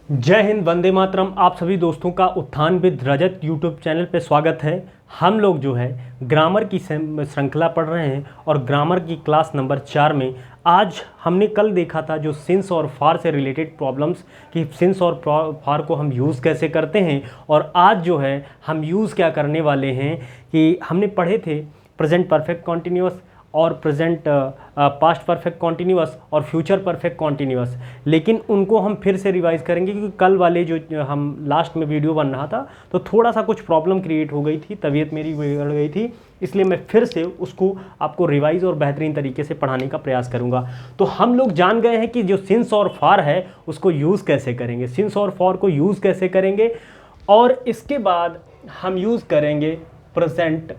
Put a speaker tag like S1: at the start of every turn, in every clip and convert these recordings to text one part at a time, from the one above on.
S1: जय हिंद, वंदे मातरम। आप सभी दोस्तों का उत्थान विद रजत यूट्यूब चैनल पे स्वागत है। हम लोग जो है ग्रामर की श्रृंखला पढ़ रहे हैं और ग्रामर की क्लास नंबर 4 में आज हमने कल देखा था जो सिंस और फार से रिलेटेड प्रॉब्लम्स कि सिंस और फार को हम यूज़ कैसे करते हैं। और आज जो है हम यूज़ क्या करने वाले हैं कि हमने पढ़े थे प्रेजेंट परफेक्ट कॉन्टिन्यूअस और प्रेजेंट पास्ट परफेक्ट कॉन्टिन्यूअस और फ्यूचर परफेक्ट कॉन्टिन्यूअस, लेकिन उनको हम फिर से रिवाइज़ करेंगे क्योंकि कल वाले जो हम लास्ट में वीडियो बन रहा था तो थोड़ा सा कुछ प्रॉब्लम क्रिएट हो गई थी, तबीयत मेरी बिगड़ गई थी, इसलिए मैं फिर से उसको आपको रिवाइज़ और बेहतरीन तरीके से पढ़ाने का प्रयास करूँगा। तो हम लोग जान गए हैं कि जो सिंस और फार है उसको यूज़ कैसे करेंगे, सिंस और फार को यूज़ कैसे करेंगे, और इसके बाद हम यूज़ करेंगे प्रेजेंट।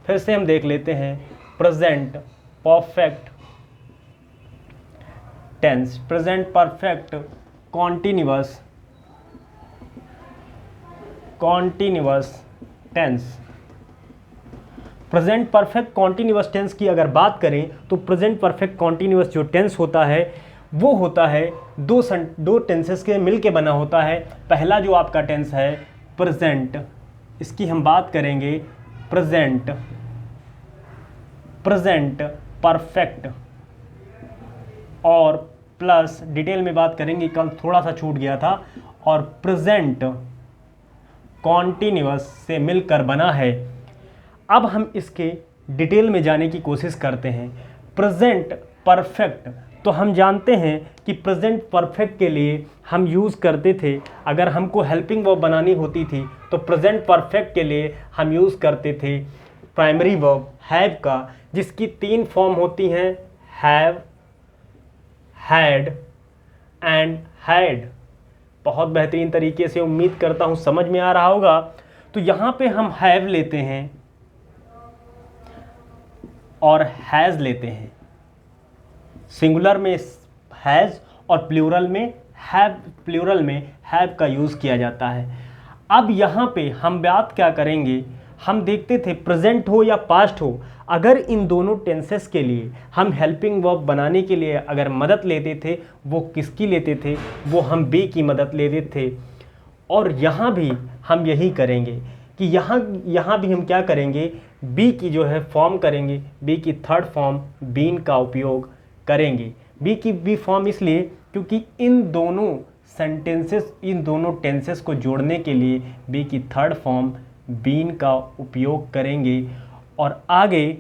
S1: फिर से हम देख लेते हैं present perfect tense, present perfect continuous tense. Present perfect continuous tense की अगर बात करें तो प्रेजेंट परफेक्ट कॉन्टिन्यूअस जो टेंस होता है वो होता है दो टेंसेस के मिल के बना होता है। पहला जो आपका टेंस है प्रेजेंट, इसकी हम बात करेंगे प्रेजेंट परफेक्ट, और प्लस डिटेल में बात करेंगे, कल थोड़ा सा छूट गया था, और प्रेजेंट कॉन्टिन्यूअस से मिलकर बना है। अब हम इसके डिटेल में जाने की कोशिश करते हैं। प्रेजेंट परफेक्ट, तो हम जानते हैं कि प्रेजेंट परफेक्ट के लिए हम यूज़ करते थे, अगर हमको हेल्पिंग वर्ब बनानी होती थी तो प्रेजेंट परफेक्ट के लिए हम यूज़ करते थे प्राइमरी वर्ब हैव का, जिसकी 3 फॉर्म होती हैं, हैव, हैड एंड हैड। बहुत बेहतरीन तरीके से उम्मीद करता हूं समझ में आ रहा होगा। तो यहां पे हम हैव लेते हैं और हैज़ लेते हैं, सिंगुलर में हैज़ और प्लूरल में हैव का यूज़ किया जाता है। अब यहाँ पे हम बात क्या करेंगे, हम देखते थे प्रेजेंट हो या पास्ट हो, अगर इन दोनों टेंसेस के लिए हम हेल्पिंग वर्ब बनाने के लिए अगर मदद लेते थे, वो किसकी लेते थे, वो हम बी की मदद लेते थे। और यहाँ भी हम यही करेंगे कि यहाँ भी हम क्या करेंगे, बी की जो है फॉर्म करेंगे, बी की थर्ड फॉर्म बीन का उपयोग करेंगे। बी की बी फॉर्म इसलिए क्योंकि इन दोनों टेंसेस को जोड़ने के लिए बी की थर्ड फॉर्म बीन का उपयोग करेंगे। और आगे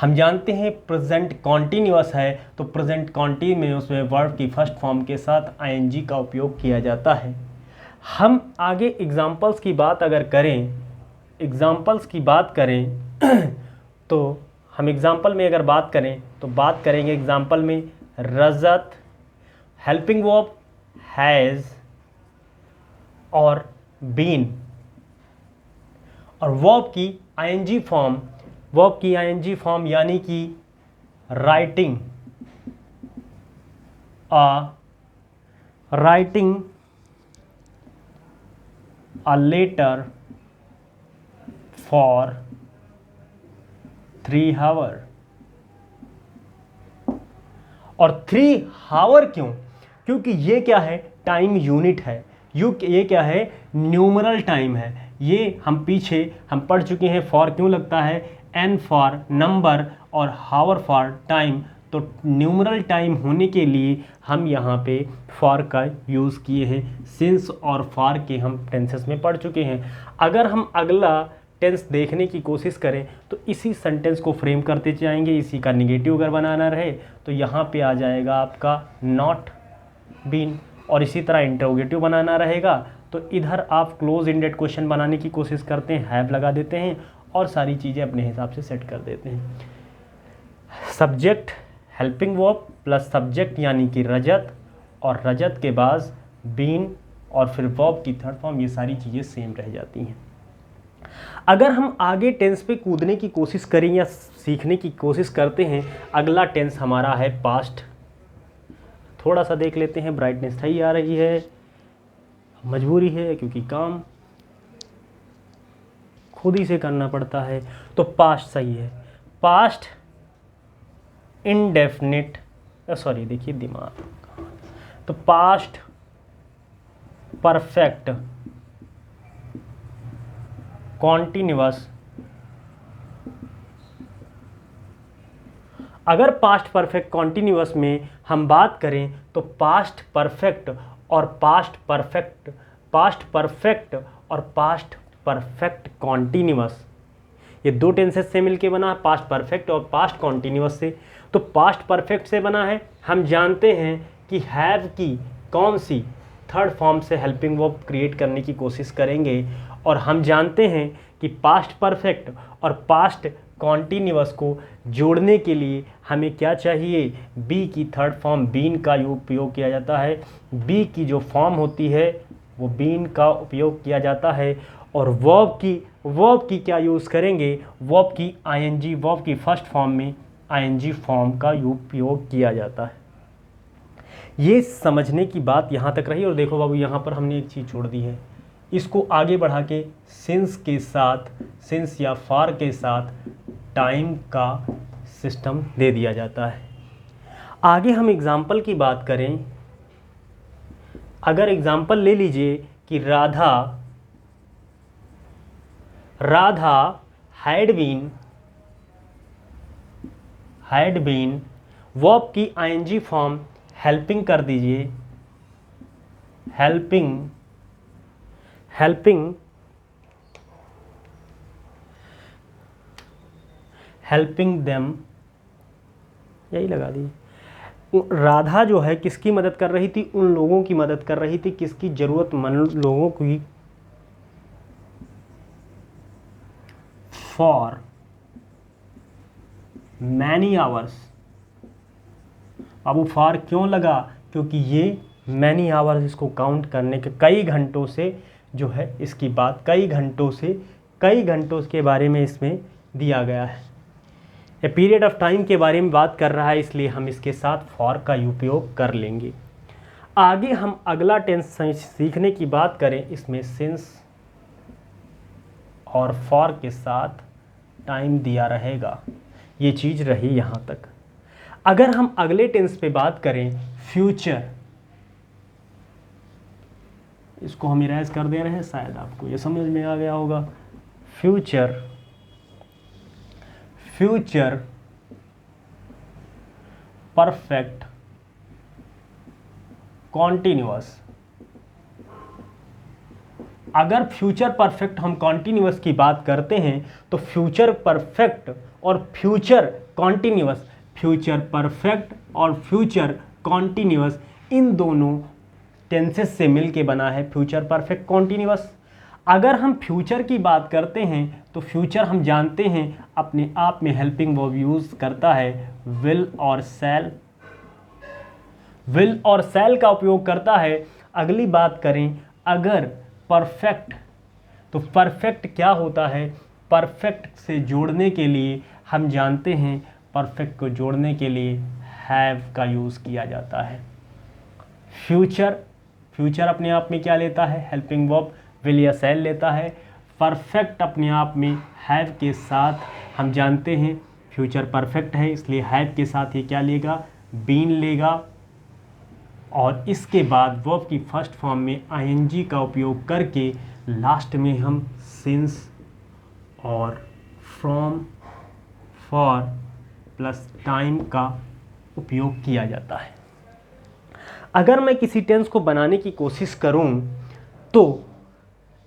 S1: हम जानते हैं प्रेजेंट कॉन्टिन्यूअस है, तो प्रेजेंट कॉन्टिन्यूअस में वर्ब की फर्स्ट फॉर्म के साथ आईएनजी का उपयोग किया जाता है। हम आगे एग्जाम्पल्स की बात अगर करें, तो हम एग्जाम्पल में अगर बात करें तो बात करेंगे एग्जाम्पल में रजत, हेल्पिंग वर्ब हैज़ और बीन, और वर्ब की आईएनजी फॉर्म यानी कि writing a letter for 3 hour. और 3 आवर क्योंकि ये क्या है, टाइम यूनिट है, ये क्या है, न्यूमरल टाइम है। ये हम पीछे पढ़ चुके हैं। फॉर क्यों लगता है, एन फॉर नंबर और हावर फॉर टाइम, तो न्यूमरल टाइम होने के लिए हम यहाँ पे फॉर का यूज़ किए हैं। सिंस और फॉर के हम टेंसेस में पढ़ चुके हैं। अगर हम अगला टेंस देखने की कोशिश करें तो इसी सेंटेंस को फ्रेम करते जाएंगे। इसी का निगेटिव अगर बनाना रहे तो यहाँ पे आ जाएगा आपका नॉट बीन, और इसी तरह इंटरोगेटिव बनाना रहेगा तो इधर आप क्लोज इंडेड क्वेश्चन बनाने की कोशिश करते हैं, हैव लगा देते हैं और सारी चीज़ें अपने हिसाब से सेट कर देते हैं। Subject helping verb plus subject यानी कि रजत, और रजत के बाद बीन और फिर वर्ब की थर्ड फॉर्म, ये सारी चीज़ें सेम रह जाती हैं। अगर हम आगे टेंस पे कूदने की कोशिश करें या सीखने की कोशिश करते हैं, अगला टेंस हमारा है पास्ट। थोड़ा सा देख लेते हैं, ब्राइटनेस सही आ रही है, मजबूरी है क्योंकि काम खुद ही से करना पड़ता है। तो पास्ट सही है, पास्ट इंडेफिनिट, सॉरी देखिए दिमाग, तो पास्ट परफेक्ट कॉन्टिन्यूअस, अगर पास्ट परफेक्ट कॉन्टिन्यूअस में हम बात करें तो पास्ट परफेक्ट और पास्ट परफेक्ट कॉन्टिन्यूअस, ये दो टेंसेस से मिलके बना है, पास्ट परफेक्ट और पास्ट कॉन्टिन्यूअस से। तो पास्ट परफेक्ट से बना है, हम जानते हैं कि हैव की कौन सी थर्ड फॉर्म से हेल्पिंग वर्ब क्रिएट करने की कोशिश करेंगे, और हम जानते हैं कि पास्ट परफेक्ट और पास्ट कॉन्टिन्यूअस को जोड़ने के लिए हमें क्या चाहिए, बी की थर्ड फॉर्म बीन का उपयोग किया जाता है। बी की जो फॉर्म होती है वो बीन का उपयोग किया जाता है, और वर्ब की क्या यूज़ करेंगे, वर्ब की आईएनजी, वर्ब की फर्स्ट फॉर्म में आईएनजी फॉर्म का उपयोग किया जाता है। ये समझने की बात यहाँ तक रही। और देखो बाबू, यहाँ पर हमने एक चीज़ छोड़ दी है, इसको आगे बढ़ा के सिंस के साथ, सिंस या फॉर के साथ टाइम का सिस्टम दे दिया जाता है। आगे हम एग्जाम्पल की बात करें, अगर एग्जाम्पल ले लीजिए कि राधा हैड बीन, वर्ब की आईएनजी फॉर्म हेल्पिंग कर दीजिए, हेल्पिंग देम, यही लगा दी। राधा जो है किसकी मदद कर रही थी, उन लोगों की मदद कर रही थी, किसकी, जरूरतमंद लोगों की, फॉर मैनी आवर्स। अब वो फॉर क्यों लगा, क्योंकि ये मैनी आवर्स, इसको काउंट करने के कई घंटों से जो है इसकी बात, कई घंटों के बारे में इसमें दिया गया है। ए पीरियड ऑफ टाइम के बारे में बात कर रहा है, इसलिए हम इसके साथ फॉर का उपयोग कर लेंगे। आगे हम अगला टेंस सीखने की बात करें, इसमें सिंस और फॉर के साथ टाइम दिया रहेगा, ये चीज़ रही यहाँ तक। अगर हम अगले टेंस पे बात करें, फ्यूचर, इसको हम इरेज कर दे रहे हैं, शायद आपको ये समझ में आ गया होगा। Future perfect continuous. अगर फ्यूचर परफेक्ट हम कॉन्टिन्यूअस की बात करते हैं तो फ्यूचर परफेक्ट और फ्यूचर कॉन्टिन्यूअस, फ्यूचर परफेक्ट और फ्यूचर कॉन्टिन्यूअस, इन दोनों टेंसेस से मिलके बना है फ्यूचर परफेक्ट कॉन्टिन्यूअस। अगर हम फ्यूचर की बात करते हैं तो फ्यूचर हम जानते हैं अपने आप में हेल्पिंग वर्ब यूज़ करता है विल और शैल का उपयोग करता है। अगली बात करें अगर परफेक्ट, तो परफेक्ट क्या होता है, परफेक्ट से जोड़ने के लिए हम जानते हैं, परफेक्ट को जोड़ने के लिए हैव का यूज़ किया जाता है। फ्यूचर अपने आप में क्या लेता है, हेल्पिंग वर्ब विल या शैल लेता है। परफेक्ट अपने आप में हैव के साथ हम जानते हैं फ्यूचर परफेक्ट है, इसलिए हैव के साथ ये क्या लेगा, बीन लेगा। और इसके बाद वर्ब की फर्स्ट फॉर्म में आईएनजी का उपयोग करके लास्ट में हम सिंस और फ्रॉम, फॉर प्लस टाइम का उपयोग किया जाता है। अगर मैं किसी टेंस को बनाने की कोशिश करूं तो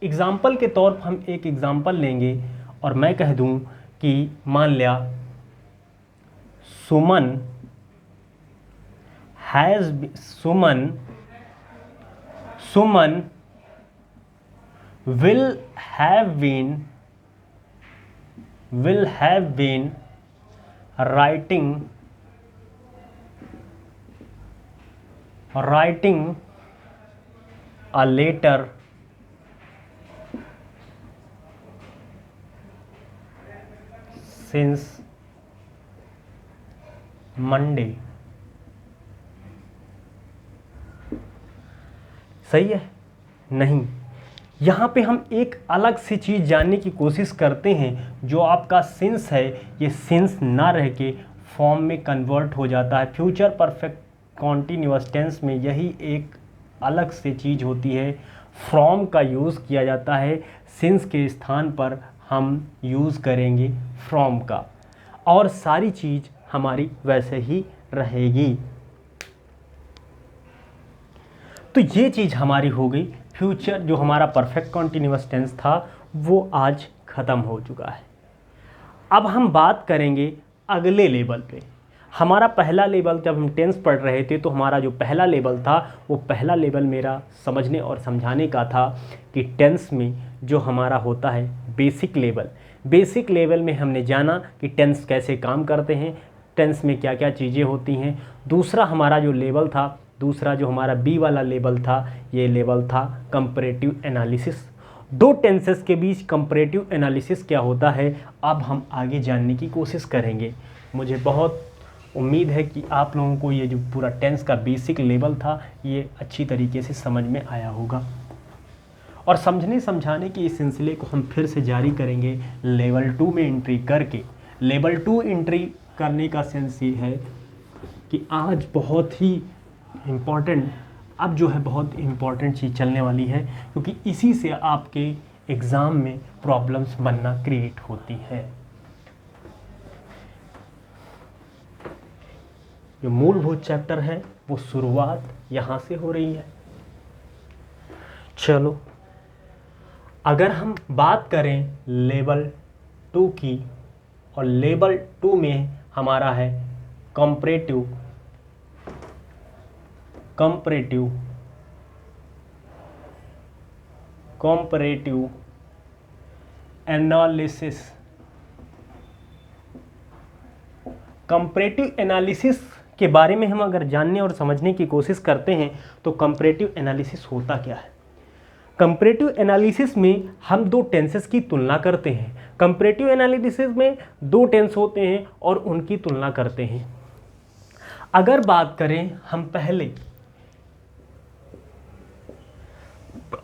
S1: एग्जाम्पल के तौर पर हम एक एग्जाम्पल लेंगे और मैं कह दूं कि मान लिया सुमन will have been writing a letter since Monday। सही है? नहीं, यहाँ पे हम एक अलग सी चीज़ जानने की कोशिश करते हैं। जो आपका सिंस है, ये सिंस ना रह के फॉर्म में कन्वर्ट हो जाता है फ्यूचर परफेक्ट कॉन्टिन्यूअस टेंस में यही एक अलग से चीज़ होती है, फ्रॉम का यूज़ किया जाता है, सिंस के स्थान पर हम यूज़ करेंगे फ्रॉम का, और सारी चीज़ हमारी वैसे ही रहेगी। तो ये चीज़ हमारी हो गई। फ्यूचर जो हमारा परफेक्ट कॉन्टिन्यूअस टेंस था वो आज ख़त्म हो चुका है। अब हम बात करेंगे अगले लेवल पे। हमारा पहला लेवल, जब हम टेंस पढ़ रहे थे तो हमारा जो पहला लेवल था वो पहला लेवल मेरा समझने और समझाने का था कि टेंस में जो हमारा होता है बेसिक लेवल, बेसिक लेवल में हमने जाना कि टेंस कैसे काम करते हैं, टेंस में क्या क्या चीज़ें होती हैं। दूसरा हमारा जो लेवल था, दूसरा जो हमारा बी वाला लेवल था, ये लेवल था कंपैरेटिव एनालिसिस। दो टेंसेस के बीच कंपैरेटिव एनालिसिस क्या होता है, अब हम आगे जानने की कोशिश करेंगे। मुझे बहुत उम्मीद है कि आप लोगों को ये जो पूरा टेंस का बेसिक लेवल था ये अच्छी तरीके से समझ में आया होगा, और समझने समझाने के इस सिलसिले को हम फिर से जारी करेंगे लेवल 2 में एंट्री करके। लेवल 2 एंट्री करने का सेंस ये है कि आज बहुत ही इम्पॉर्टेंट, अब जो है बहुत इम्पॉर्टेंट चीज़ चलने वाली है, क्योंकि इसी से आपके एग्ज़ाम में प्रॉब्लम्स बनना क्रिएट होती है। जो मूलभूत चैप्टर है वो शुरुआत यहाँ से हो रही है। चलो, अगर हम बात करें लेवल 2 की, और लेवल 2 में हमारा है कंपैरेटिव एनालिसिस। कंपैरेटिव एनालिसिस के बारे में हम अगर जानने और समझने की कोशिश करते हैं तो कंपैरेटिव एनालिसिस होता क्या है। कंपैरेटिव एनालिसिस में हम दो टेंसेस की तुलना करते हैं। कंपैरेटिव एनालिसिस में दो टेंस होते हैं और उनकी तुलना करते हैं। अगर बात करें हम पहले,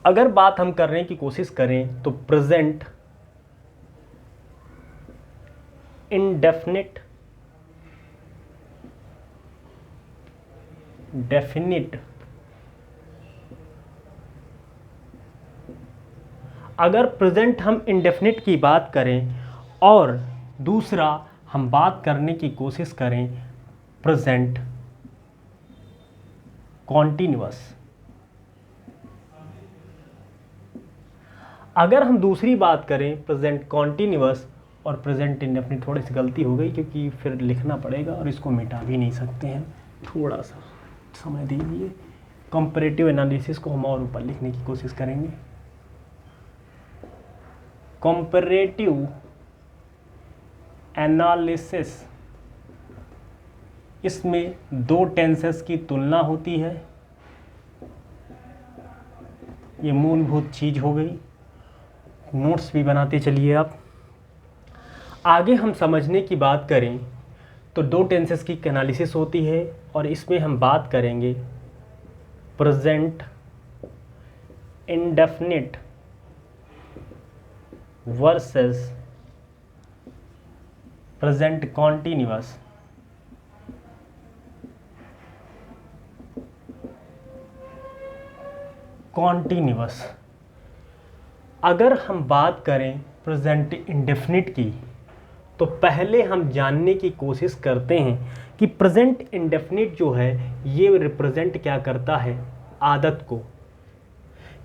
S1: अगर बात हम करने की कोशिश करें तो प्रेजेंट इंडेफिनिट, डेफिनिट, अगर प्रेजेंट हम इंडेफिनिट की बात करें और दूसरा हम बात करने की कोशिश करें प्रेजेंट कॉन्टिन्यूअस, अगर हम दूसरी बात करें प्रेजेंट कॉन्टिन्यूअस और प्रेजेंट इंडेफिनिट, थोड़ी सी गलती हो गई क्योंकि फिर लिखना पड़ेगा और इसको मिटा भी नहीं सकते हैं, थोड़ा सा समय दीजिए। कंपैरेटिव एनालिसिस को हम और ऊपर लिखने की कोशिश करेंगे। कंपैरेटिव एनालिसिस, इसमें दो टेंसेस की तुलना होती है। ये मूलभूत चीज़ हो गई, नोट्स भी बनाते चलिए आप। आगे हम समझने की बात करें तो दो टेंसेस की एनालिसिस होती है और इसमें हम बात करेंगे present indefinite versus present continuous. Continuous, अगर हम बात करें प्रेजेंट इंडेफिनिट की तो पहले हम जानने की कोशिश करते हैं कि प्रेजेंट इंडेफिनिट जो है ये रिप्रेजेंट क्या करता है, आदत को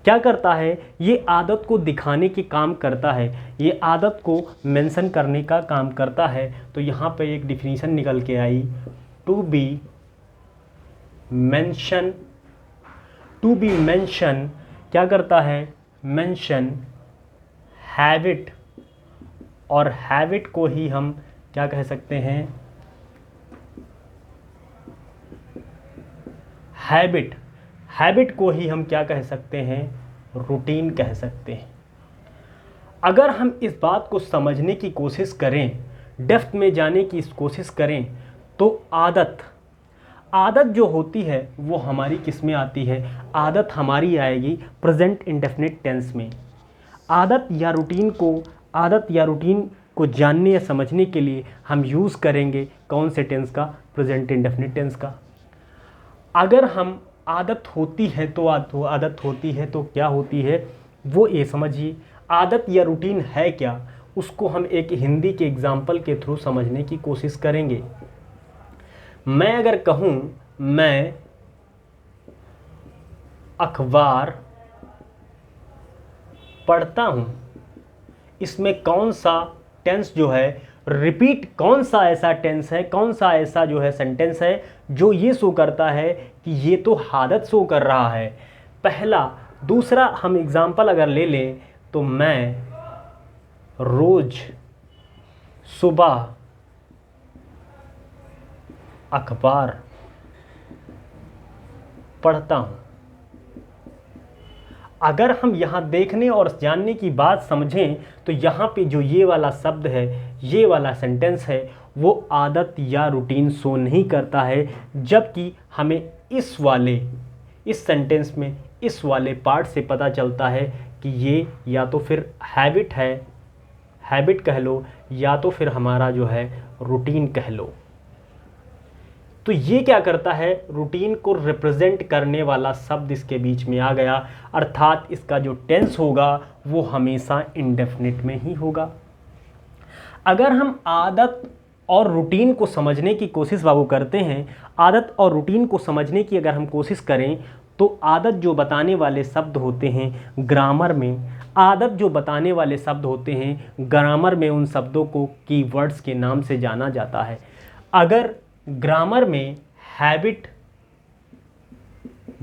S1: क्या करता है, ये आदत को दिखाने के काम करता है, ये आदत को मेंशन करने का काम करता है। तो यहाँ पे एक डिफिनीशन निकल के आई, to be mention, to be mention क्या करता है, मेंशन हैबिट, और हैबिट को ही हम क्या कह सकते हैं, हैबिट, हैबिट को ही हम क्या कह सकते हैं, रूटीन कह सकते हैं। अगर हम इस बात को समझने की कोशिश करें, डेप्थ में जाने की कोशिश करें तो आदत, आदत जो होती है वो हमारी किस में आती है, आदत हमारी आएगी प्रेजेंट इंडेफिनिट टेंस में। आदत या रूटीन को, आदत या रूटीन को जानने या समझने के लिए हम यूज़ करेंगे कौन से टेंस का, प्रेजेंट इंडेफिनिट टेंस का। अगर हम आदत होती है तो आदत होती है तो क्या होती है वो ये समझिए। आदत या रूटीन है क्या, उसको हम एक हिंदी के एग्जाम्पल के थ्रू समझने की कोशिश करेंगे। मैं अगर कहूँ मैं अखबार पढ़ता हूँ, इसमें कौन सा टेंस जो है रिपीट, कौन सा ऐसा टेंस है, कौन सा ऐसा जो है सेंटेंस है जो ये शो करता है कि ये तो आदत शो कर रहा है। पहला। दूसरा हम एग्जाम्पल अगर ले लें तो मैं रोज सुबह अखबार पढ़ता हूँ। अगर हम यहाँ देखने और जानने की बात समझें तो यहाँ पे जो ये वाला शब्द है, ये वाला सेंटेंस है, वो आदत या रूटीन शो नहीं करता है, जबकि हमें इस सेंटेंस में इस वाले पार्ट से पता चलता है कि ये या तो फिर हैबिट कह लो, या तो फिर हमारा जो है रूटीन कह लो। तो ये क्या करता है, रूटीन को रिप्रेजेंट करने वाला शब्द इसके बीच में आ गया, अर्थात इसका जो टेंस होगा वो हमेशा इंडेफिनिट में ही होगा। अगर हम आदत और रूटीन को समझने की कोशिश बाबू करते हैं, आदत और रूटीन को समझने की अगर हम कोशिश करें तो आदत जो बताने वाले शब्द होते हैं ग्रामर में, आदत जो बताने वाले शब्द होते हैं ग्रामर में, उन शब्दों को कीवर्ड्स के नाम से जाना जाता है। अगर ग्रामर में हैबिट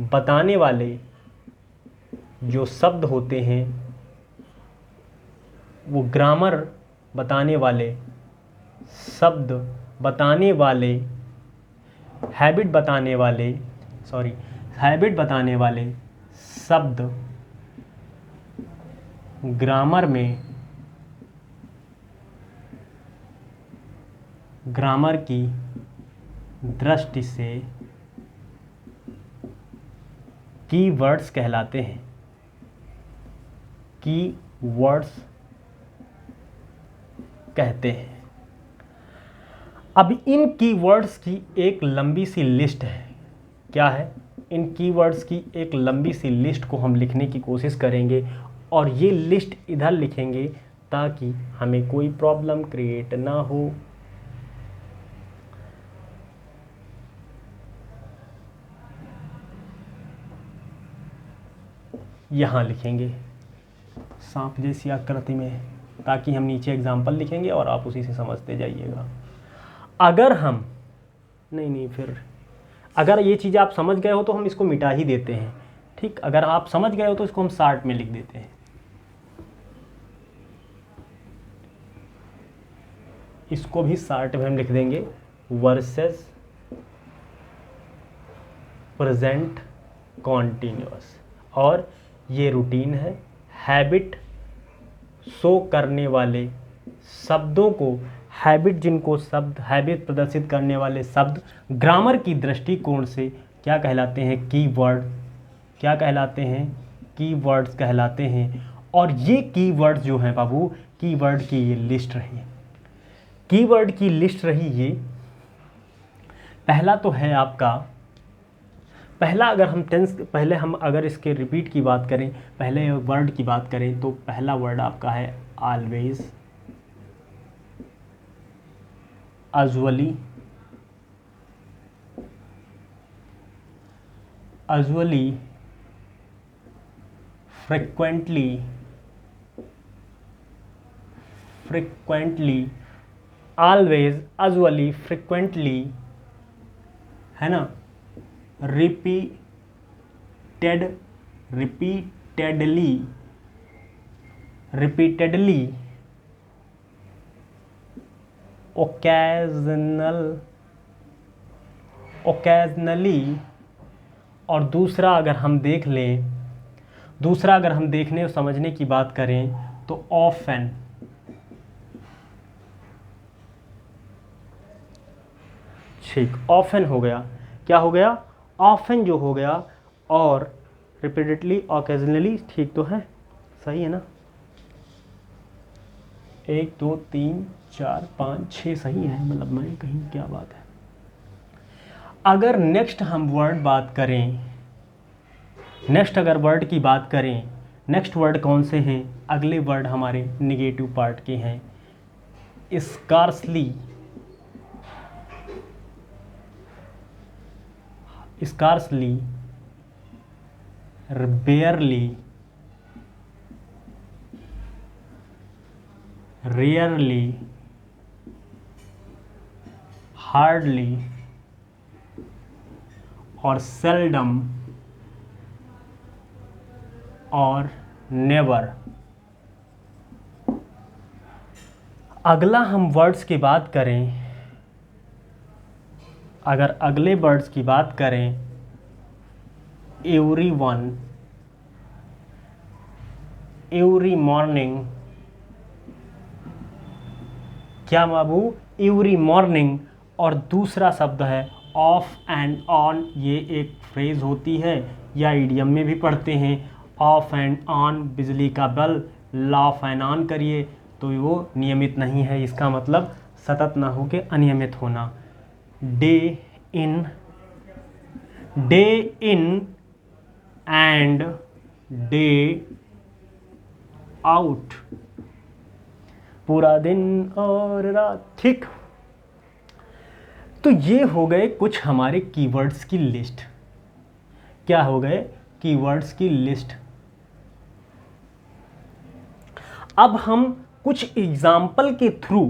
S1: बताने वाले जो शब्द होते हैं, वो ग्रामर बताने वाले शब्द बताने वाले हैबिट बताने वाले शब्द ग्रामर में, ग्रामर की दृष्टि से कीवर्ड्स कहलाते हैं। कीवर्ड्स कहते हैं। अब इन कीवर्ड्स की एक लंबी सी लिस्ट है। क्या है? इन कीवर्ड्स की एक लंबी सी लिस्ट को हम लिखने की कोशिश करेंगे, और ये लिस्ट इधर लिखेंगे ताकि हमें कोई प्रॉब्लम क्रिएट ना हो। यहाँ लिखेंगे सांप जैसी आकृति में, ताकि हम नीचे एग्जाम्पल लिखेंगे और आप उसी से समझते जाइएगा। अगर हम फिर अगर ये चीज़ आप समझ गए हो तो हम इसको मिटा ही देते हैं, ठीक। अगर आप समझ गए हो तो इसको हम शार्ट में लिख देते हैं। इसको भी शार्ट में हम लिख देंगे, वर्सेस प्रेजेंट कॉन्टिन्यूअस। और ये रूटीन है। हैबिट शो करने वाले शब्दों को, हैबिट प्रदर्शित करने वाले शब्द ग्रामर की दृष्टिकोण से क्या कहलाते हैं? कीवर्ड। क्या कहलाते हैं? कीवर्ड्स कहलाते हैं। और ये कीवर्ड्स जो हैं बाबू, कीवर्ड की ये लिस्ट रही, कीवर्ड की लिस्ट रही ये। पहला तो है आपका, पहला अगर हम अगर इसके रिपीट की बात करें, पहले वर्ड की बात करें तो पहला वर्ड आपका है ऑलवेज, अजुअली, फ्रिक्वेंटली, ऑलवेज, अजुअली, फ्रिक्वेंटली, है ना, रिपीटेडली, ओकेजनली। और दूसरा अगर हम देखने और समझने की बात करें तो ऑफन। ठीक, ऑफन हो गया। क्या हो गया? ऑफन जो हो गया। और रिपीटेडली, ओकेजनली, ठीक तो है, सही है ना? 1 2 3 4 5 6 सही है, मतलब मैं कहीं क्या बात है। अगर नेक्स्ट हम वर्ड बात करें, नेक्स्ट अगर वर्ड की बात करें, नेक्स्ट वर्ड कौन से हैं? अगले वर्ड हमारे निगेटिव पार्ट के हैं। स्कार्सली, स्कार्सली, बेयरली, रेयरली, हार्डली और सेल्डम और नेवर। अगला हम वर्ड्स की बात करें, अगर अगले वर्ड्स की बात करें, एवरीवन, एवरी मॉर्निंग, क्या बाबू? Every morning. और दूसरा शब्द है ऑफ एंड ऑन, ये एक फ्रेज होती है या इडियम में भी पढ़ते हैं। ऑफ एंड ऑन, बिजली का बल्ब ऑफ एंड ऑन करिए तो वो नियमित नहीं है, इसका मतलब सतत ना हो के अनियमित होना। Day in, day in and day out, पूरा दिन और रात। ठीक, तो ये हो गए कुछ हमारे कीवर्ड्स की लिस्ट। क्या हो गए? कीवर्ड्स की लिस्ट। अब हम कुछ एग्जाम्पल के थ्रू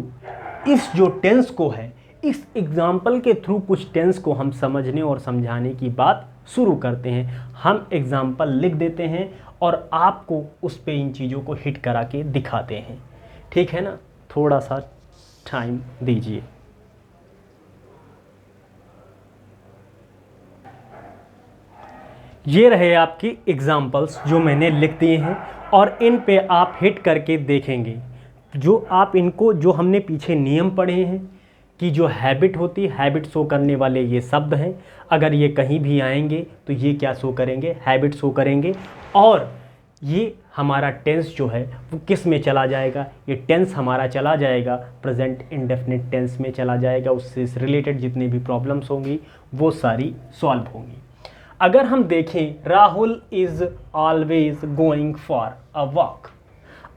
S1: इस जो टेंस को है, इस एग्जाम्पल के थ्रू कुछ टेंस को हम समझने और समझाने की बात शुरू करते हैं। हम एग्जाम्पल लिख देते हैं और आपको उस पे इन चीज़ों को हिट करा के दिखाते हैं। ठीक है ना? थोड़ा सा टाइम दीजिए। ये रहे आपकी एग्जाम्पल्स जो मैंने लिख दिए हैं और इन पे आप हिट करके देखेंगे। जो आप इनको, जो हमने पीछे नियम पढ़े हैं कि जो हैबिट होती है, हैबिट शो करने वाले ये शब्द हैं। अगर ये कहीं भी आएंगे तो ये क्या शो करेंगे? हैबिट शो करेंगे। और ये हमारा टेंस जो है वो किस में चला जाएगा? ये टेंस हमारा चला जाएगा प्रेजेंट इंडेफिनिट टेंस में चला जाएगा। उससे रिलेटेड जितनी भी प्रॉब्लम्स होंगी वो सारी सॉल्व होंगी। अगर हम देखें, Rahul is always going for a walk.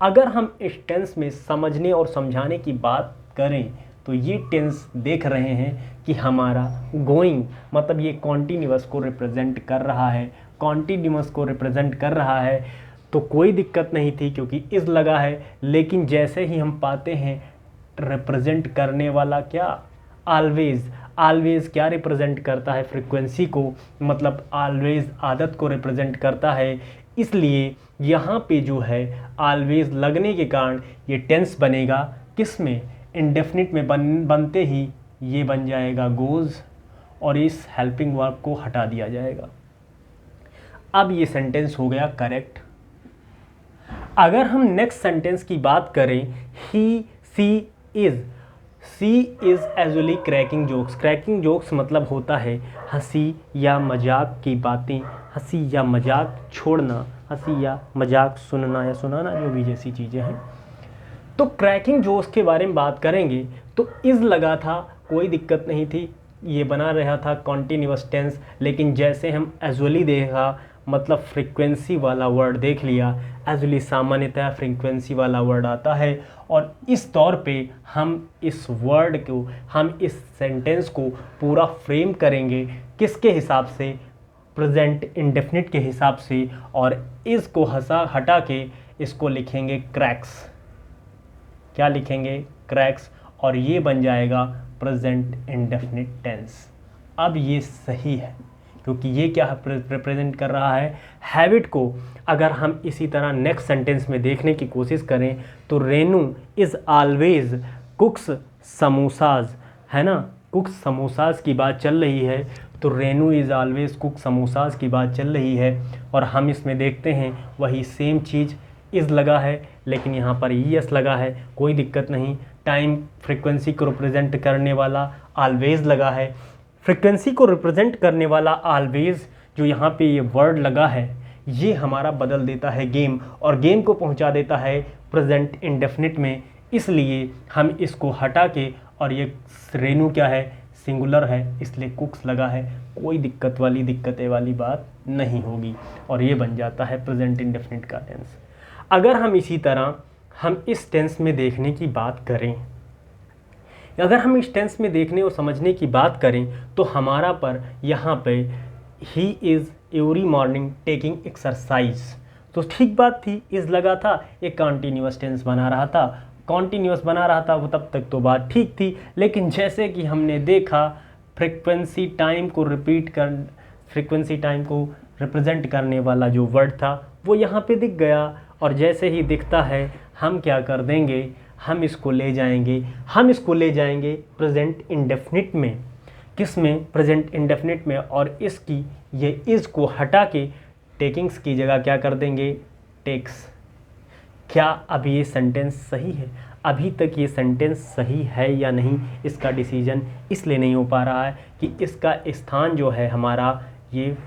S1: अगर हम इस टेंस में समझने और समझाने की बात करें तो ये टेंस देख रहे हैं कि हमारा गोइंग मतलब ये कॉन्टिन्यूअस को रिप्रेजेंट कर रहा है, कॉन्टिन्यूअस को रिप्रेजेंट कर रहा है। तो कोई दिक्कत नहीं थी क्योंकि इज़ लगा है। लेकिन जैसे ही हम पाते हैं रिप्रेजेंट करने वाला क्या? ऑलवेज। ऑलवेज क्या रिप्रेजेंट करता है? फ्रीक्वेंसी को, मतलब ऑलवेज आदत को रिप्रेजेंट करता है। इसलिए यहाँ पे जो है ऑलवेज लगने के कारण ये टेंस बनेगा किस में? इंडेफिनिट में। बनते ही ये बन जाएगा गोज़ और इस हेल्पिंग वर्ब को हटा दिया जाएगा। अब ये सेंटेंस हो गया करेक्ट। अगर हम नेक्स्ट सेंटेंस की बात करें, he she is. She is usually cracking jokes. Cracking jokes मतलब होता है हंसी या मजाक की बातें, हंसी या मजाक छोड़ना, हंसी या मजाक सुनना या सुनाना, जो भी जैसी चीज़ें हैं। तो क्रैकिंग जोक्स के बारे में बात करेंगे तो इज़ लगा था, कोई दिक्कत नहीं थी, ये बना रहा था कॉन्टिन्यूअस टेंस। लेकिन जैसे हम एजुअली देखा, मतलब फ्रीक्वेंसी वाला वर्ड देख लिया। एजुअली सामान्यतः फ्रीक्वेंसी वाला वर्ड आता है और इस तौर पे हम इस वर्ड को, हम इस सेंटेंस को पूरा फ्रेम करेंगे किसके हिसाब से? प्रेजेंट इंडेफिनिट के हिसाब से। और इसको हटा के इसको लिखेंगे क्रैक्स। क्या लिखेंगे? क्रैक्स। और ये बन जाएगा प्रेजेंट इंडेफिनिट टेंस। अब ये सही है क्योंकि ये क्या रिप्रेजेंट कर रहा है? हैबिट को। अगर हम इसी तरह नेक्स्ट सेंटेंस में देखने की कोशिश करें तो रेनू इज़ ऑलवेज कुक्स समोसाज, है ना? कुक्स समोसाज की बात चल रही है तो Renu is always cook samosas की बात चल रही है। और हम इसमें देखते हैं वही सेम चीज़, इज़ लगा है लेकिन यहाँ पर यस लगा है, कोई दिक्कत नहीं। टाइम फ्रीक्वेंसी को रिप्रेजेंट करने वाला ऑलवेज लगा है। फ्रीक्वेंसी को रिप्रेजेंट करने वाला ऑलवेज जो यहाँ पे ये वर्ड लगा है, ये हमारा बदल देता है गेम, और गेम को पहुँचा देता है प्रेजेंट इंडेफिनिट में। इसलिए हम इसको हटा के, और ये रेनू क्या है? सिंगुलर है इसलिए कुक्स लगा है, कोई दिक्कतें वाली बात नहीं होगी और ये बन जाता है प्रेजेंट इंडेफिनिट का टेंस। अगर हम इसी तरह हम इस टेंस में देखने की बात करें, अगर हम इस टेंस में देखने और समझने की बात करें तो हमारा पर यहाँ पे he is every morning taking exercise, तो ठीक बात थी, इज़ लगा था, एक कॉन्टीन्यूअस टेंस बना रहा था, कॉन्टीन्यूअस बना रहा था वो, तब तक तो बात ठीक थी। लेकिन जैसे कि हमने देखा फ्रीक्वेंसी टाइम को रिप्रेजेंट करने वाला जो वर्ड था वो यहाँ पे दिख गया, और जैसे ही दिखता है हम क्या कर देंगे, हम इसको ले जाएंगे प्रेजेंट इंडेफिनिट में। किस में? प्रेजेंट इंडेफिनिट में। और इसकी ये इज़ को हटा के टेकिंग्स की जगह क्या कर देंगे, टेक्स। क्या अब ये सेंटेंस सही है? अभी तक ये सेंटेंस सही है या नहीं, इसका डिसीजन इसलिए नहीं हो पा रहा है कि इसका स्थान जो है हमारा ये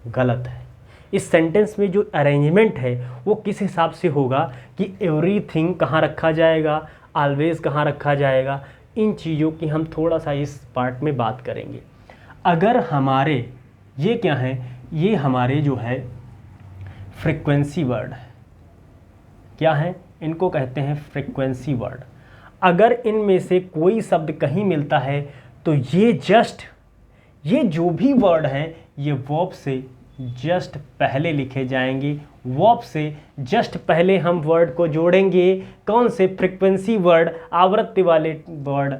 S1: गलत है। इस सेंटेंस में जो अरेंजमेंट है वो किस हिसाब से होगा कि एवरीथिंग कहाँ रखा जाएगा, ऑलवेज कहाँ रखा जाएगा, इन चीज़ों की हम थोड़ा सा इस पार्ट में बात करेंगे। अगर हमारे ये क्या है, ये हमारे जो है फ्रीक्वेंसी वर्ड है, क्या है, इनको कहते हैं फ्रीक्वेंसी वर्ड। अगर इनमें से कोई शब्द कहीं मिलता है तो ये जो भी वर्ड हैं ये वर्ब से जस्ट पहले लिखे जाएंगे। वर्ब से जस्ट पहले हम वर्ड को जोड़ेंगे, कौन से? फ्रीक्वेंसी वर्ड, आवृत्ति वाले वर्ड,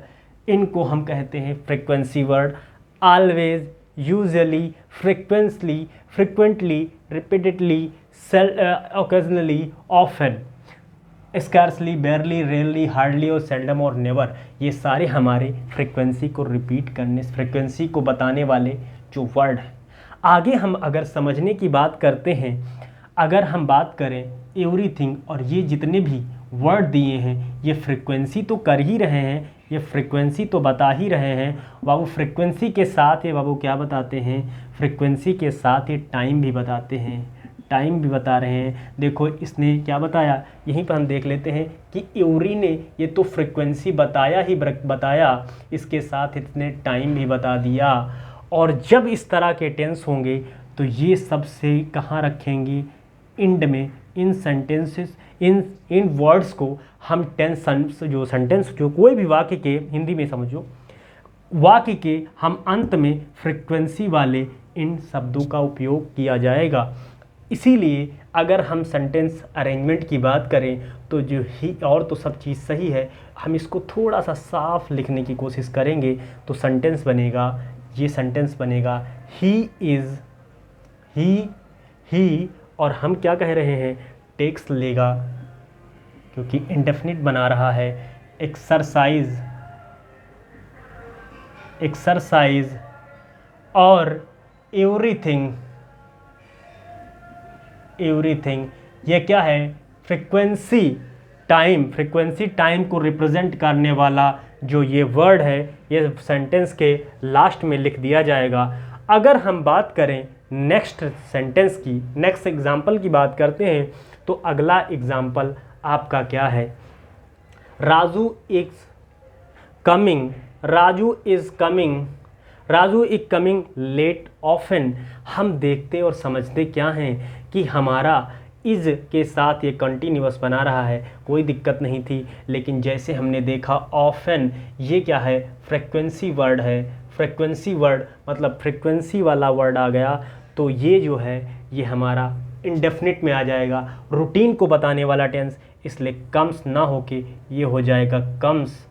S1: इनको हम कहते हैं frequency word. Always, usually, frequently, repeatedly, occasionally, often, scarcely, बेयरली, rarely, hardly और सेल्डम और नेवर, ये सारे हमारे फ्रीक्वेंसी को रिपीट करने, फ्रीक्वेंसी को बताने वाले जो वर्ड हैं। आगे हम अगर समझने की बात करते हैं, अगर हम बात करें एवरीथिंग, और ये जितने भी वर्ड दिए हैं ये फ्रीक्वेंसी तो कर ही रहे हैं, ये फ्रीक्वेंसी तो बता ही रहे हैं बाबू। फ्रीक्वेंसी के साथ ये बाबू क्या बताते हैं, फ्रीक्वेंसी के साथ ये टाइम भी बताते हैं, टाइम भी बता रहे हैं। देखो इसने क्या बताया, यहीं पर हम देख लेते हैं कि एवरी ने ये तो फ्रीक्वेंसी बताया, इसके साथ इसने टाइम भी बता दिया। और जब इस तरह के टेंस होंगे तो ये सबसे कहाँ रखेंगे, इंड में। इन सेंटेंसेस, इन वर्ड्स को हम सेंटेंस जो कोई भी वाक्य के, हिंदी में समझो, वाक्य के हम अंत में फ्रीक्वेंसी वाले इन शब्दों का उपयोग किया जाएगा। इसीलिए अगर हम सेंटेंस अरेंजमेंट की बात करें तो जो ही और तो सब चीज़ सही है, हम इसको थोड़ा सा साफ लिखने की कोशिश करेंगे तो सेंटेंस बनेगा, ये सेंटेंस बनेगा ही इज़, ही, और हम क्या कह रहे हैं, टेक्स लेगा क्योंकि इंडेफिनिट बना रहा है। एक्सरसाइज और एवरीथिंग, ये क्या है, फ्रीक्वेंसी टाइम को रिप्रेजेंट करने वाला जो ये वर्ड है ये सेंटेंस के लास्ट में लिख दिया जाएगा। अगर हम बात करें नेक्स्ट सेंटेंस की, नेक्स्ट एग्जाम्पल की बात करते हैं तो अगला एग्जाम्पल आपका क्या है, Raju is coming late often. हम देखते और समझते क्या हैं कि हमारा इज़ के साथ ये कंटिन्यूअस बना रहा है, कोई दिक्कत नहीं थी। लेकिन जैसे हमने देखा ऑफन, ये क्या है, फ्रीक्वेंसी वर्ड है, फ्रीक्वेंसी वर्ड मतलब फ्रीक्वेंसी वाला वर्ड आ गया तो ये जो है ये हमारा इंडेफिनिट में आ जाएगा, रूटीन को बताने वाला टेंस, इसलिए कम्स ना होके ये हो जाएगा कम्स।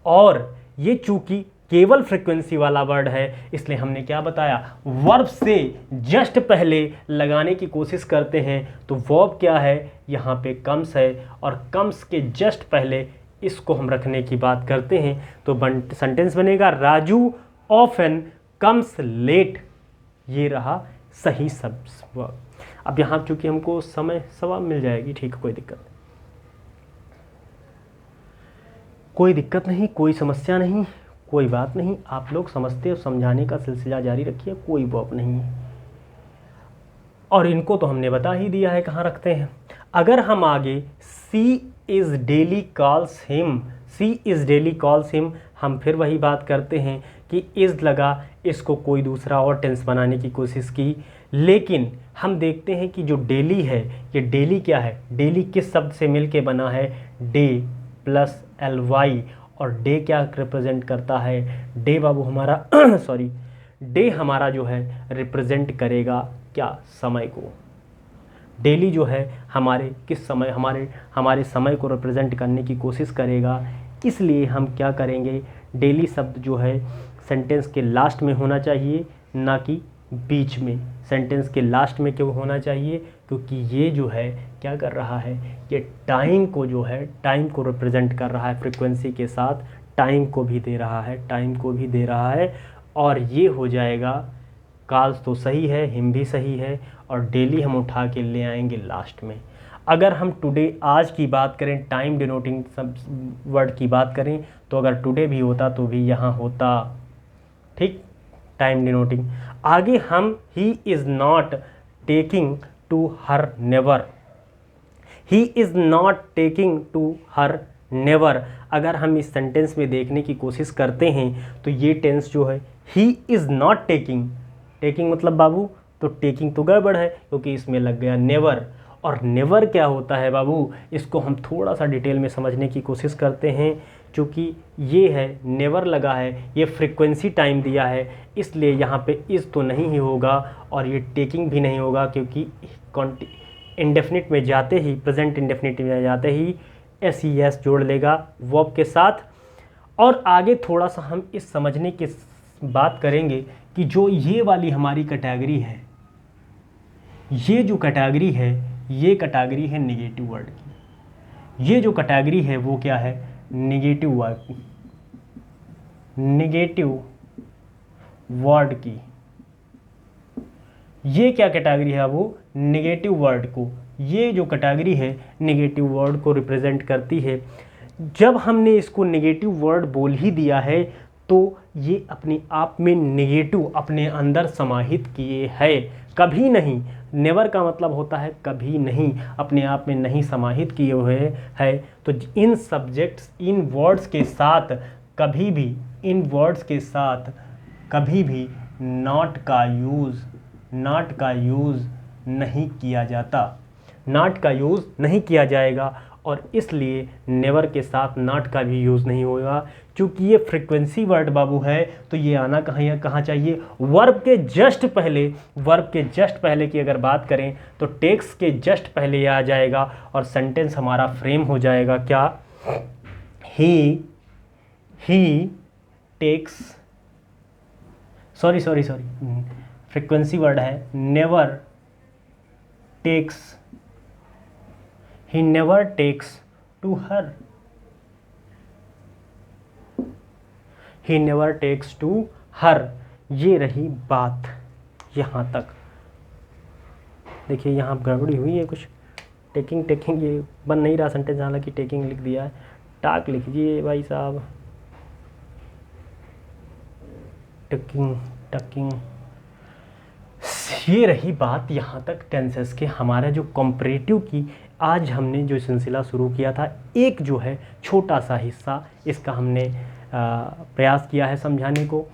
S1: और ये चूंकि केवल फ्रीक्वेंसी वाला वर्ड है इसलिए हमने क्या बताया, वर्ब से जस्ट पहले लगाने की कोशिश करते हैं तो वर्ब क्या है, यहाँ पे कम्स है, और कम्स के जस्ट पहले इसको हम रखने की बात करते हैं तो सेंटेंस बनेगा राजू ऑफन कम्स लेट। ये रहा सही शब्द। अब यहाँ चूंकि हमको समय सवा मिल जाएगी, ठीक है, कोई दिक्कत नहीं, कोई समस्या नहीं, कोई बात नहीं। आप लोग समझते और समझाने का सिलसिला जारी रखिए, कोई बात नहीं है। और इनको तो हमने बता ही दिया है कहाँ रखते हैं। अगर हम आगे सी इज़ डेली कॉल्स हिम, हम फिर वही बात करते हैं कि इज़ लगा, इसको कोई दूसरा और टेंस बनाने की कोशिश की, लेकिन हम देखते हैं कि जो डेली है, ये डेली क्या है, डेली किस शब्द से मिलके बना है, डे प्लस ly, और डे क्या रिप्रेजेंट करता है, डे बाबू हमारा सॉरी, डे हमारा जो है रिप्रेजेंट करेगा क्या, समय को। डेली जो है हमारे किस समय, हमारे समय को रिप्रेजेंट करने की कोशिश करेगा, इसलिए हम क्या करेंगे, डेली शब्द जो है सेंटेंस के लास्ट में होना चाहिए, ना कि बीच में। सेंटेंस के लास्ट में क्यों होना चाहिए, क्योंकि ये जो है क्या कर रहा है, ये टाइम को जो है, टाइम को रिप्रेजेंट कर रहा है, फ्रीक्वेंसी के साथ टाइम को भी दे रहा है, टाइम को भी दे रहा है। और ये हो जाएगा, काल्स तो सही है, हिम भी सही है, और डेली हम उठा के ले आएंगे लास्ट में। अगर हम टुडे आज की बात करें, टाइम डिनोटिंग सब वर्ड की बात करें, तो अगर टुडे भी होता तो भी यहाँ होता, ठीक, टाइम डिनोटिंग। आगे हम he is not taking to her never, he is not taking to her never, अगर हम इस सेंटेंस में देखने की कोशिश करते हैं तो ये टेंस जो है ही इज़ नॉट टेकिंग, टेकिंग मतलब बाबू, तो टेकिंग तो गड़बड़ है क्योंकि इसमें लग गया नेवर। और नेवर क्या होता है बाबू, इसको हम थोड़ा सा डिटेल में समझने की कोशिश करते हैं। क्योंकि ये है नेवर लगा है, ये फ्रीक्वेंसी टाइम दिया है, इसलिए यहाँ पे इज़ तो नहीं ही होगा और ये टेकिंग भी नहीं होगा, क्योंकि इंडेफिनिट में जाते ही, प्रेजेंट इंडेफिनिट में जाते ही एस जोड़ लेगा वर्ब के साथ। और आगे थोड़ा सा हम इस समझने की बात करेंगे कि जो ये वाली हमारी कैटेगरी है, ये जो कैटेगरी है, ये कैटेगरी है नेगेटिव वर्ड की। ये जो कैटेगरी है वो क्या है, नेगेटिव वर्ड, नेगेटिव वर्ड की। ये क्या कैटेगरी है, वो नेगेटिव वर्ड को, ये जो कैटेगरी है नेगेटिव वर्ड को रिप्रेजेंट करती है। जब हमने इसको नेगेटिव वर्ड बोल ही दिया है तो ये अपने आप में नेगेटिव अपने अंदर समाहित किए है, कभी नहीं। नेवर का मतलब होता है कभी नहीं, अपने आप में नहीं समाहित किए हुए है। तो इन सब्जेक्ट्स, इन वर्ड्स के साथ कभी भी, इन वर्ड्स के साथ कभी भी नॉट का यूज़ नहीं किया जाता, नॉट का यूज़ नहीं किया जाएगा। और इसलिए नेवर के साथ नॉट का भी यूज़ नहीं होगा, क्योंकि ये फ्रीक्वेंसी वर्ड बाबू है। तो ये आना कहाँ चाहिए, वर्ब के जस्ट पहले। वर्ब के जस्ट पहले की अगर बात करें तो टेक्स के जस्ट पहले ये आ जाएगा और सेंटेंस हमारा फ्रेम हो जाएगा क्या, he takes, sorry frequency word है, never takes, he never takes to her, he never takes to her। ये रही बात यहाँ तक। देखिए यहाँ गड़बड़ी हुई है कुछ, टेकिंग ये बन नहीं रहा सेंटेंस, हालांकि टेकिंग लिख दिया है, टाक लिखिए भाई साहब, टकिंग। ये रही बात यहाँ तक टेंसेस के। हमारा जो कंपैरेटिव की आज हमने जो सिलसिला शुरू किया था, एक जो है छोटा सा हिस्सा इसका हमने प्रयास किया है समझाने को।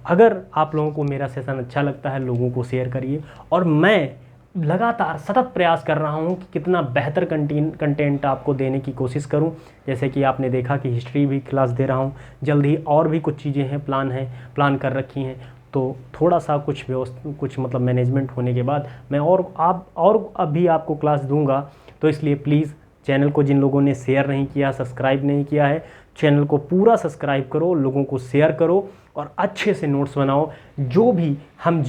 S1: अगर आप लोगों को मेरा सेशन अच्छा लगता है, लोगों को शेयर करिए। और मैं लगातार सतत प्रयास कर रहा हूँ कि कितना बेहतर कंटेंट आपको देने की कोशिश करूँ। जैसे कि आपने देखा कि हिस्ट्री भी क्लास दे रहा हूँ, जल्दी और भी कुछ चीज़ें हैं, प्लान कर रखी हैं। तो थोड़ा सा कुछ मतलब मैनेजमेंट होने के बाद मैं और अभी आपको क्लास दूंगा। तो इसलिए प्लीज़ चैनल को जिन लोगों ने शेयर नहीं किया, सब्सक्राइब नहीं किया है, चैनल को पूरा सब्सक्राइब करो, लोगों को शेयर करो और अच्छे से नोट्स बनाओ। जो भी हम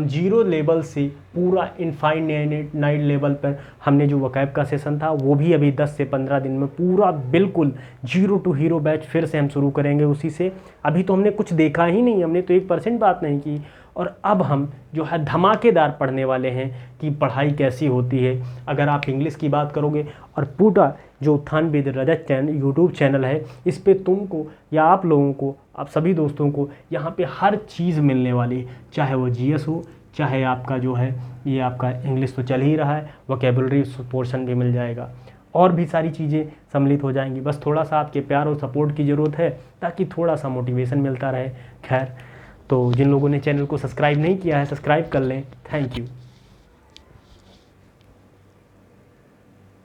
S1: जीरो लेवल से पूरा इनफाइनाइट लेवल पर हमने जो वकैब का सेशन था वो भी अभी 10 से 15 दिन में पूरा बिल्कुल 0 to हीरो बैच फिर से हम शुरू करेंगे उसी से। अभी तो हमने कुछ देखा ही नहीं, हमने तो 1% बात नहीं की। और अब हम जो है धमाकेदार पढ़ने वाले हैं कि पढ़ाई कैसी होती है। अगर आप इंग्लिश की बात करोगे और पूरा जो उत्थान विद रजत यूट्यूब चैनल है, इस पे तुमको या आप लोगों को, आप सभी दोस्तों को यहाँ पे हर चीज़ मिलने वाली है, चाहे वो जीएस हो, चाहे आपका जो है ये आपका इंग्लिश तो चल ही रहा है, वोकेबलरी पोर्शन भी मिल जाएगा। और भी सारी चीज़ें सम्मिलित हो जाएंगी। बस थोड़ा सा आपके प्यार और सपोर्ट की ज़रूरत है ताकि थोड़ा सा मोटिवेशन मिलता रहे। खैर, तो जिन लोगों ने चैनल को सब्सक्राइब नहीं किया है, सब्सक्राइब कर लें। Thank you.